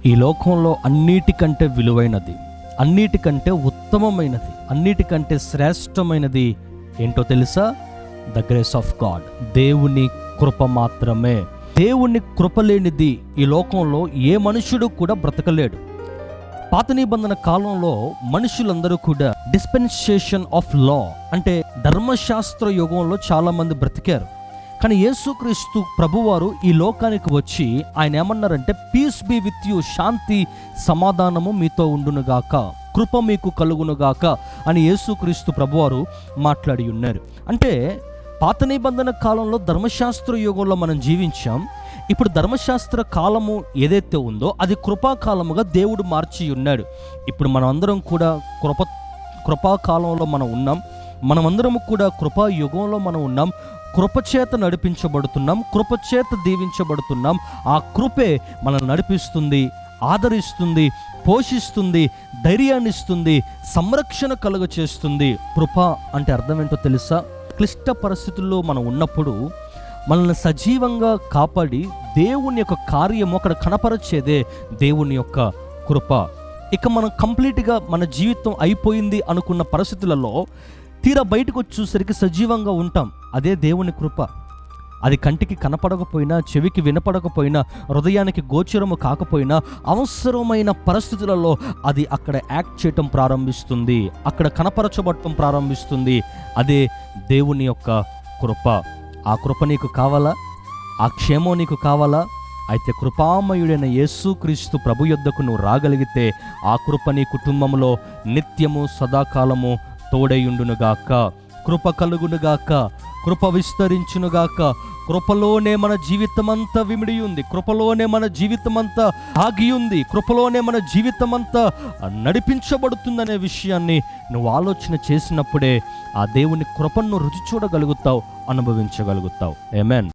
ఈ లోకంలో అన్నిటికంటే విలువైనది, అన్నిటికంటే ఉత్తమమైనది, అన్నిటికంటే శ్రేష్టమైనది ఏంటో తెలుసా? ద గ్రేస్ ఆఫ్ గాడ్, దేవుని కృప మాత్రమే. దేవుని కృప లేనిది ఈ లోకంలో ఏ మనుషుడు కూడా బ్రతకలేడు. పాత నిబంధన కాలంలో మనుషులందరూ కూడా డిస్పెన్సేషన్ ఆఫ్ లా అంటే ధర్మశాస్త్ర యుగంలో చాలా మంది బ్రతికారు. కానీ యేసుక్రీస్తు ప్రభువారు ఈ లోకానికి వచ్చి ఆయన ఏమన్నారంటే, పీస్ బీ విత్ యూ, శాంతి సమాధానము మీతో ఉండునుగాక, కృప మీకు కలుగునుగాక అని యేసుక్రీస్తు ప్రభువారు మాట్లాడి ఉన్నారు. అంటే పాత నిబంధన కాలంలో ధర్మశాస్త్ర యుగంలో మనం జీవించాం. ఇప్పుడు ధర్మశాస్త్ర కాలము ఏదైతే ఉందో అది కృపాకాలముగా దేవుడు మార్చి ఉన్నాడు. ఇప్పుడు మనం అందరం కూడా కృపాకాలంలో మనం ఉన్నాం. మనమందరము కూడా కృపాయుగంలో మనం ఉన్నాం. కృపచేత నడిపించబడుతున్నాం, కృపచేత దీవించబడుతున్నాం. ఆ కృపే మనల్ని నడిపిస్తుంది, ఆదరిస్తుంది, పోషిస్తుంది, ధైర్యాన్ని ఇస్తుంది, సంరక్షణ కలుగ చేస్తుంది. కృప అంటే అర్థం ఏంటో తెలుసా? క్లిష్ట పరిస్థితుల్లో మనం ఉన్నప్పుడు మనల్ని సజీవంగా కాపాడి దేవుని యొక్క కార్యము అక్కడ కనపరచేదే దేవుని యొక్క కృప. ఇక మనం కంప్లీట్గా మన జీవితం అయిపోయింది అనుకున్న పరిస్థితులలో తీరా బయటకు వచ్చి చూసరికి సజీవంగా ఉంటాం. అదే దేవుని కృప. అది కంటికి కనపడకపోయినా, చెవికి వినపడకపోయినా, హృదయానికి గోచరము కాకపోయినా, అవసరమైన పరిస్థితులలో అది అక్కడ యాక్ట్ చేయటం ప్రారంభిస్తుంది, అక్కడ కనపరచబడటం ప్రారంభిస్తుంది. అదే దేవుని యొక్క కృప. ఆ కృప నీకు కావాలా? ఆ క్షేమం నీకు కావాలా? అయితే కృపామయుడైన యేసుక్రీస్తు ప్రభు యొద్దకు నువ్వు రాగలిగితే ఆ కృప నీ కుటుంబంలో నిత్యము సదాకాలము తోడైయుండునుగాక. కృప కలుగునుగాక, కృప విస్తరించునుగాక. కృపలోనే మన జీవితమంతా విమిడి ఉంది, కృపలోనే మన జీవితమంతా ఆగి ఉంది, కృపలోనే మన జీవితమంతా నడిపించబడుతుందనే విషయాన్ని నువ్వు ఆలోచన చేసినప్పుడే ఆ దేవుని కృపను రుచి చూడగలుగుతావు, అనుభవించగలుగుతావు. ఆమేన్.